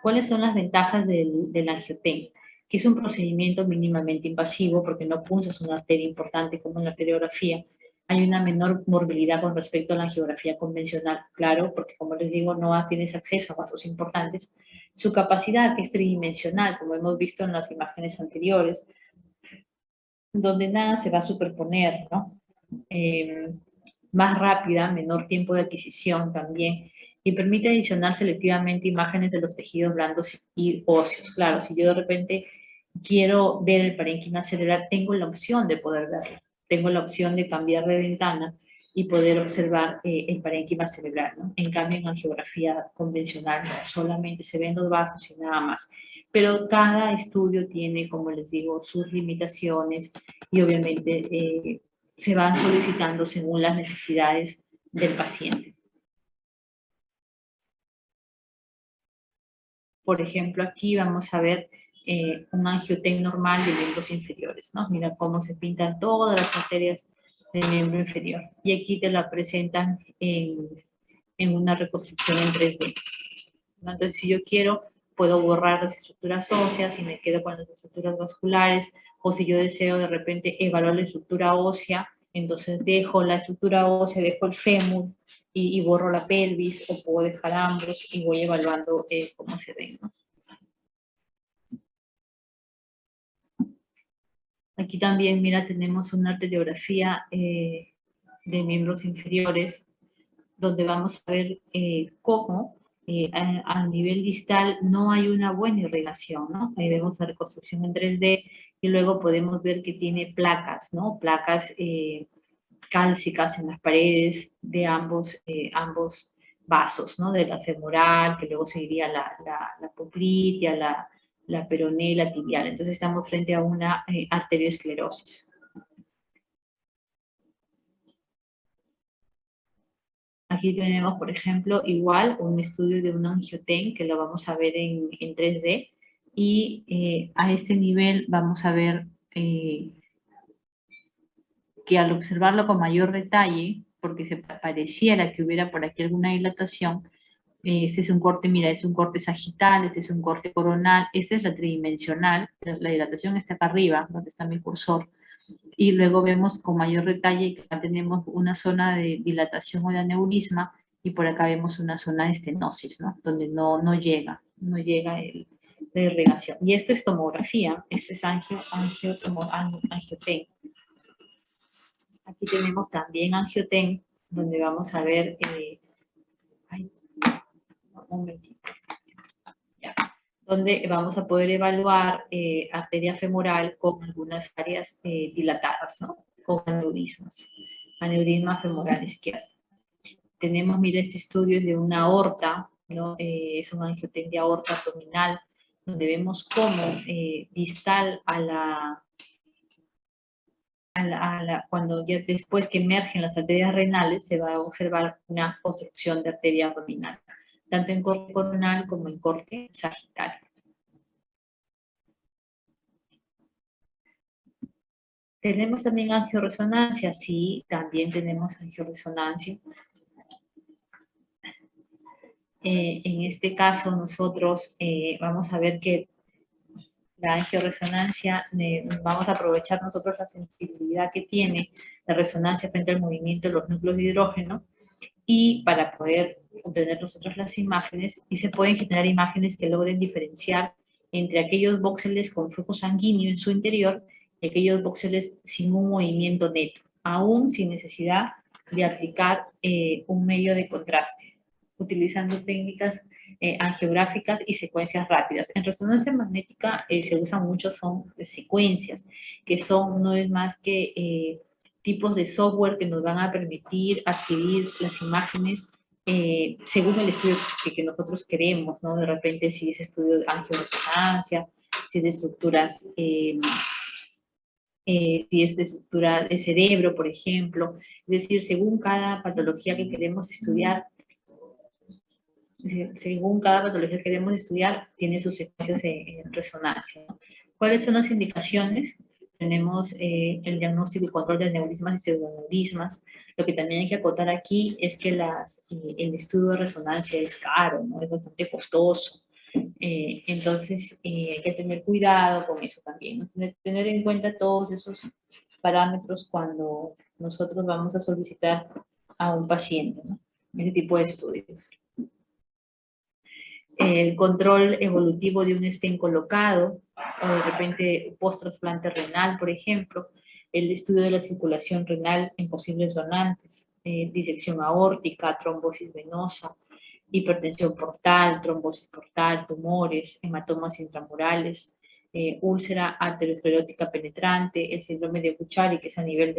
¿Cuáles son las ventajas del angioten? Que es un procedimiento mínimamente invasivo porque no punzas una arteria importante como en la arteriografía. Hay una menor morbilidad con respecto a la angiografía convencional, claro, porque como les digo, no tienes acceso a vasos importantes. Su capacidad, que es tridimensional, como hemos visto en las imágenes anteriores, donde nada se va a superponer, ¿no? Más rápida, menor tiempo de adquisición también, y permite adicionar selectivamente imágenes de los tejidos blandos y óseos. Claro, si yo de repente quiero ver el parénquima cerebral, tengo la opción de poder verlo, tengo la opción de cambiar de ventana y poder observar el parénquima cerebral, ¿no? En cambio, en angiografía convencional no, solamente se ven los vasos y nada más. Pero cada estudio tiene, como les digo, sus limitaciones y obviamente se van solicitando según las necesidades del paciente. Por ejemplo, aquí vamos a ver un angiotec normal de miembros inferiores, ¿no? Mira cómo se pintan todas las arterias del miembro inferior. Y aquí te la presentan en una reconstrucción en 3D. ¿No? Entonces, si yo quiero, puedo borrar las estructuras óseas y me quedo con las estructuras vasculares, o si yo deseo de repente evaluar la estructura ósea, entonces dejo la estructura ósea, dejo el fémur y borro la pelvis, o puedo dejar ambos y voy evaluando cómo se ven, ¿no? Aquí también, mira, tenemos una arteriografía de miembros inferiores, donde vamos a ver cómo a nivel distal no hay una buena irrigación, ¿no? Ahí vemos la reconstrucción en 3D y luego podemos ver que tiene placas, ¿no? Placas cálcicas en las paredes de ambos vasos, ¿no? De la femoral, que luego seguiría la poplitea, la peroné, la tibial. Entonces estamos frente a una arteriosclerosis. Aquí tenemos, por ejemplo, igual un estudio de un angioten que lo vamos a ver en 3D y a este nivel vamos a ver que al observarlo con mayor detalle, porque se pareciera que hubiera por aquí alguna dilatación, este es un corte, mira, es un corte sagital, este es un corte coronal, esta es la tridimensional, la dilatación está acá arriba, donde está mi cursor, y luego vemos con mayor detalle que acá tenemos una zona de dilatación o de aneurisma y por acá vemos una zona de estenosis, ¿no? Donde no llega la irrigación. Y esto es tomografía, esto es angioten. Aquí tenemos también angioten, donde vamos a ver, un momentito, ya, donde vamos a poder evaluar arteria femoral con algunas áreas dilatadas, ¿no? Con aneurismas, aneurisma femoral izquierdo. Tenemos, mira, este estudio es de una aorta, ¿no? Es un angioten de aorta abdominal, donde vemos cómo distal cuando ya después que emergen las arterias renales, se va a observar una obstrucción de arteria abdominal, tanto en corte coronal como en corte sagital. ¿Tenemos también angioresonancia? Sí, también tenemos angioresonancia. En este caso nosotros vamos a ver que la angioresonancia, vamos a aprovechar nosotros la sensibilidad que tiene la resonancia frente al movimiento de los núcleos de hidrógeno y para poder obtener nosotros las imágenes, y se pueden generar imágenes que logren diferenciar entre aquellos voxeles con flujo sanguíneo en su interior y aquellos voxeles sin un movimiento neto, aún sin necesidad de aplicar un medio de contraste, utilizando técnicas angiográficas y secuencias rápidas. En resonancia magnética se usan mucho, son secuencias, que son no es más que tipos de software que nos van a permitir adquirir las imágenes según el estudio que nosotros queremos, ¿no? De repente si es estudio de angioresonancia, si es de estructuras, si es de estructura de cerebro, por ejemplo. Es decir, según cada patología que queremos estudiar, según cada patología que queremos estudiar, tiene sus secuencias en resonancia, ¿no? ¿Cuáles son las indicaciones? Tenemos el diagnóstico y control de aneurismas y pseudoneurismas. Lo que también hay que acotar aquí es que el estudio de resonancia es caro, ¿no? Es bastante costoso. Entonces, hay que tener cuidado con eso también, ¿no? Tener en cuenta todos esos parámetros cuando nosotros vamos a solicitar a un paciente, ¿no? Ese tipo de estudios. el control evolutivo de un stent colocado, o de repente post-trasplante renal, por ejemplo, el estudio de la circulación renal en posibles donantes, disección aórtica, trombosis venosa, hipertensión portal, trombosis portal, tumores, hematomas intramurales, úlcera arteriosclerótica penetrante, el síndrome de Buchari, que es a nivel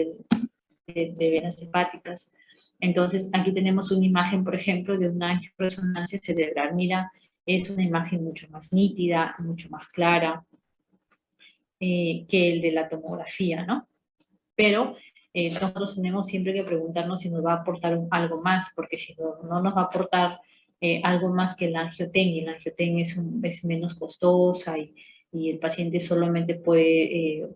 de venas hepáticas. Entonces, aquí tenemos una imagen, por ejemplo, de una resonancia cerebral. Mira, es una imagen mucho más nítida, mucho más clara que el de la tomografía, ¿no? Pero nosotros tenemos siempre que preguntarnos si nos va a aportar algo más, porque si no nos va a aportar algo más que el angioten, y el angioten es menos costosa y el paciente solamente puede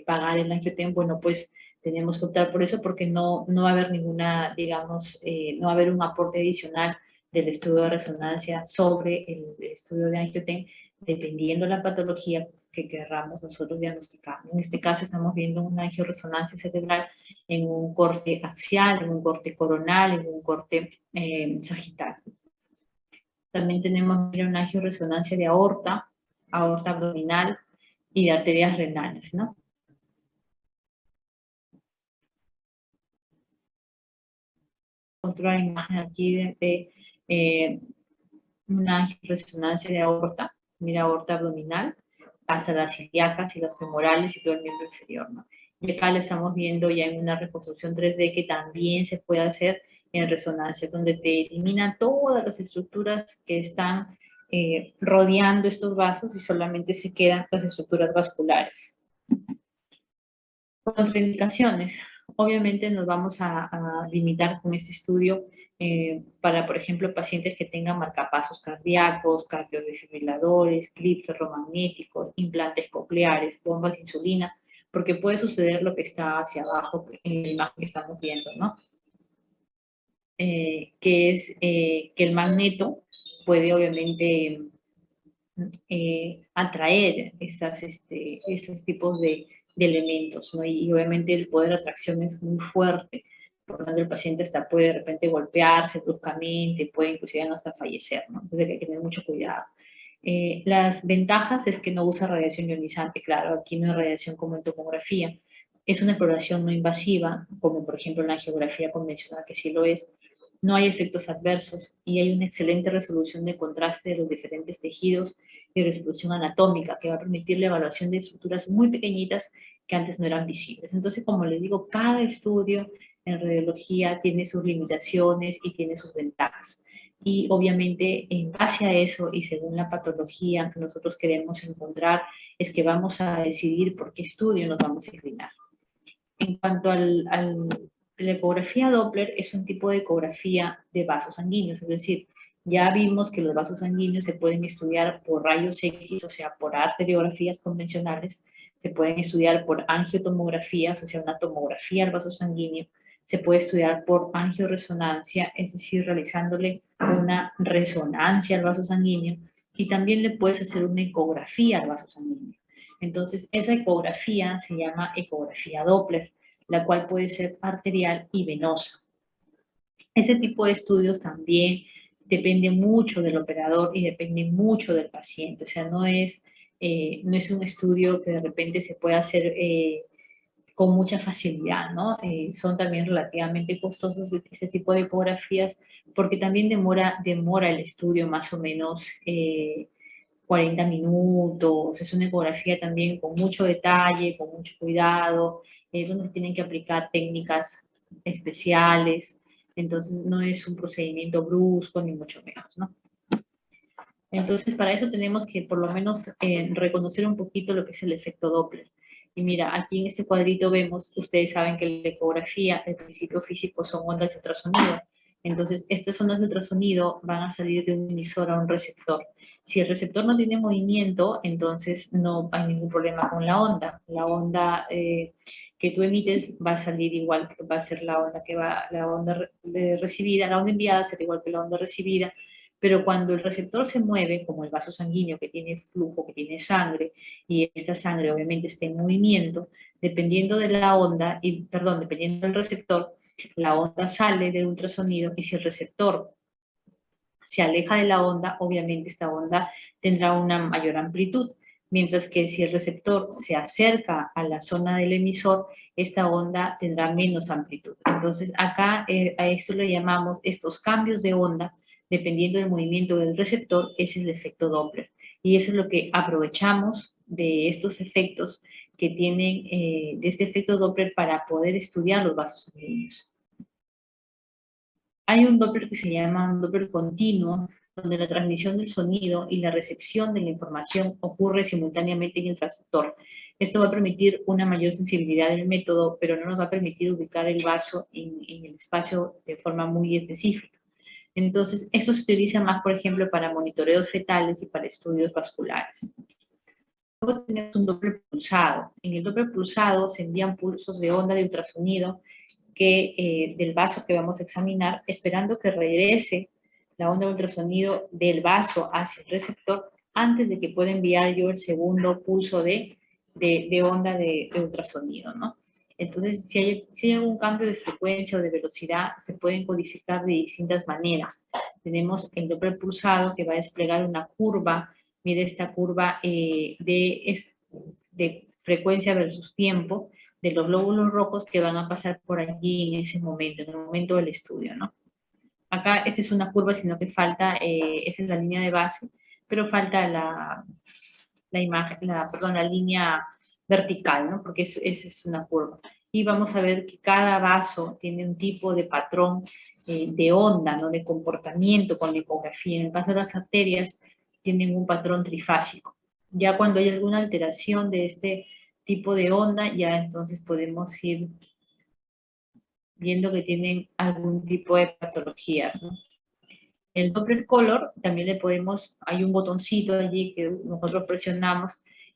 pagar el angioten, bueno, pues tenemos que optar por eso porque no va a haber ninguna, digamos, no va a haber un aporte adicional del estudio de resonancia sobre el estudio de angioten, dependiendo de la patología que querramos nosotros diagnosticar. En este caso estamos viendo una angioresonancia cerebral en un corte axial, en un corte coronal, en un corte sagital. También tenemos una angioresonancia de aorta, aorta abdominal y de arterias renales, ¿no? Otra imagen aquí de una angioresonancia de aorta, mira, aorta abdominal, hasta las ilíacas y los femorales y todo el miembro inferior, ¿no? Y acá lo estamos viendo ya en una reconstrucción 3D que también se puede hacer en resonancia, donde te elimina todas las estructuras que están rodeando estos vasos y solamente se quedan las estructuras vasculares. Contraindicaciones. Obviamente nos vamos a limitar con este estudio para, por ejemplo, pacientes que tengan marcapasos cardíacos, cardiodefibriladores, clips ferromagnéticos, implantes cocleares, bombas de insulina, porque puede suceder lo que está hacia abajo en la imagen que estamos viendo, ¿no? Que es que el magneto puede obviamente atraer estos tipos de elementos, ¿no? Y obviamente el poder de atracción es muy fuerte, por lo tanto el paciente hasta puede de repente golpearse bruscamente, puede inclusive hasta fallecer, ¿no? Entonces hay que tener mucho cuidado. Las ventajas es que no usa radiación ionizante, claro, aquí no hay radiación como en tomografía. Es una exploración no invasiva, como por ejemplo en la angiografía convencional, que sí lo es. No hay efectos adversos y hay una excelente resolución de contraste de los diferentes tejidos y resolución anatómica que va a permitir la evaluación de estructuras muy pequeñitas que antes no eran visibles. Entonces, como les digo, cada estudio en radiología tiene sus limitaciones y tiene sus ventajas. Y obviamente en base a eso y según la patología que nosotros queremos encontrar, es que vamos a decidir por qué estudio nos vamos a inclinar. En cuanto la ecografía Doppler, es un tipo de ecografía de vasos sanguíneos, es decir, ya vimos que los vasos sanguíneos se pueden estudiar por rayos X, o sea, por arteriografías convencionales, se pueden estudiar por angiotomografías, o sea, una tomografía al vaso sanguíneo, se puede estudiar por angioresonancia, es decir, realizándole una resonancia al vaso sanguíneo, y también le puedes hacer una ecografía al vaso sanguíneo. Entonces, esa ecografía se llama ecografía Doppler, la cual puede ser arterial y venosa. Ese tipo de estudios también depende mucho del operador y depende mucho del paciente. O sea, no es un estudio que de repente se pueda hacer con mucha facilidad, ¿no? Son también relativamente costosos este tipo de ecografías porque también demora el estudio más o menos 40 minutos, es una ecografía también con mucho detalle, con mucho cuidado, donde tienen que aplicar técnicas especiales, entonces no es un procedimiento brusco ni mucho menos, ¿no? Entonces para eso tenemos que por lo menos reconocer un poquito lo que es el efecto Doppler. Y mira, aquí en este cuadrito vemos, ustedes saben que la ecografía, el principio físico son ondas de ultrasonido. Entonces, estas ondas de ultrasonido van a salir de un emisor a un receptor. Si el receptor no tiene movimiento, entonces no hay ningún problema con la onda. La onda que tú emites va a salir igual, va a ser la onda que va, la onda recibida, la onda enviada será igual que la onda recibida, pero cuando el receptor se mueve, como el vaso sanguíneo que tiene flujo, que tiene sangre, y esta sangre obviamente está en movimiento, dependiendo de la onda, dependiendo del receptor, la onda sale del ultrasonido y si el receptor se aleja de la onda, obviamente esta onda tendrá una mayor amplitud, mientras que si el receptor se acerca a la zona del emisor, esta onda tendrá menos amplitud. Entonces, acá a esto le llamamos estos cambios de onda, dependiendo del movimiento del receptor, ese es el efecto Doppler. Y eso es lo que aprovechamos de estos efectos que tienen, de este efecto Doppler para poder estudiar los vasos sanguíneos. Hay un Doppler que se llama un Doppler continuo, donde la transmisión del sonido y la recepción de la información ocurre simultáneamente en el transductor. Esto va a permitir una mayor sensibilidad del método, pero no nos va a permitir ubicar el vaso en el espacio de forma muy específica. Entonces, esto se utiliza más, por ejemplo, para monitoreos fetales y para estudios vasculares. Luego tenemos un Doppler pulsado. En el Doppler pulsado se envían pulsos de onda de ultrasonido del vaso que vamos a examinar, esperando que regrese la onda de ultrasonido del vaso hacia el receptor antes de que pueda enviar yo el segundo pulso de onda de ultrasonido, ¿no? Entonces, si hay algún cambio de frecuencia o de velocidad, se pueden codificar de distintas maneras. Tenemos el Doppler pulsado que va a desplegar una curva, mire esta curva de frecuencia versus tiempo, de los glóbulos rojos que van a pasar por allí en ese momento, en el momento del estudio, ¿no? Acá esta es una curva, sino que falta, esa es la línea de base, pero falta la línea vertical, ¿no? Porque esa es una curva. Y vamos a ver que cada vaso tiene un tipo de patrón de onda, ¿no? De comportamiento con la ecografía. En el caso de las arterias, tienen un patrón trifásico. Ya cuando hay alguna alteración de este tipo de onda, ya entonces podemos ir viendo que tienen algún tipo de patologías, ¿no? El Doppler Color también le podemos, hay un botoncito allí que nosotros presionamos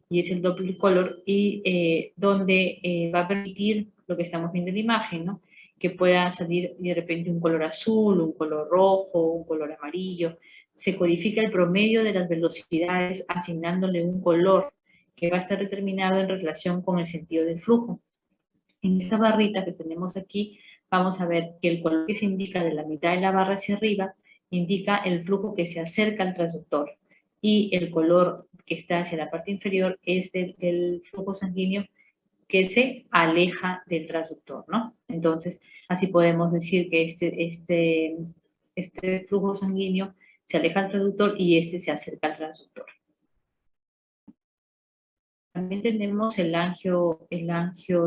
y es el Doppler Color y donde va a permitir lo que estamos viendo en la imagen, ¿no? Que pueda salir de repente un color azul, un color rojo, un color amarillo. Se codifica el promedio de las velocidades asignándole un color que va a estar determinado en relación con el sentido del flujo. En esta barrita que tenemos aquí, vamos a ver que el color que se indica de la mitad de la barra hacia arriba indica el flujo que se acerca al transductor y el color que está hacia la parte inferior es del flujo sanguíneo que se aleja del transductor, ¿no? Entonces, así podemos decir que este flujo sanguíneo se aleja del transductor y este se acerca al transductor. También tenemos el angio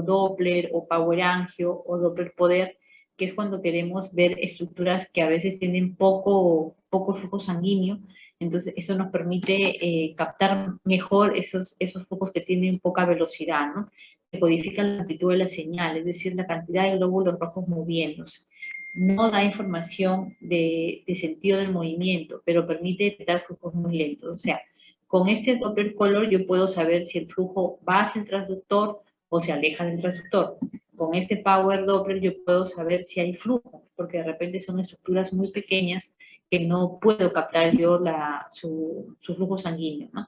Doppler o power angio o Doppler poder, que es cuando queremos ver estructuras que a veces tienen poco flujo sanguíneo. Entonces, eso nos permite captar mejor esos flujos que tienen poca velocidad, ¿no? Se codifica la amplitud de la señal, es decir, la cantidad de glóbulos rojos moviéndose. No da información de sentido del movimiento, pero permite detectar flujos muy lentos. O sea, con este Doppler Color yo puedo saber si el flujo va hacia el transductor o se aleja del transductor. Con este Power Doppler yo puedo saber si hay flujo, porque de repente son estructuras muy pequeñas que no puedo captar yo su flujo sanguíneo, ¿no?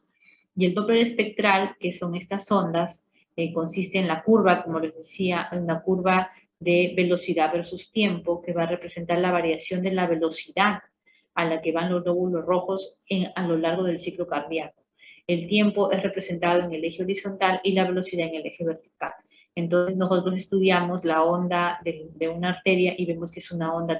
Y el Doppler espectral, que son estas ondas, consiste en la curva, como les decía, en la curva de velocidad versus tiempo, que va a representar la variación de la velocidad a la que van los glóbulos rojos a lo largo del ciclo cardíaco. El tiempo es representado en el eje horizontal y la velocidad en el eje vertical. Entonces nosotros estudiamos la onda de una arteria y vemos que es una onda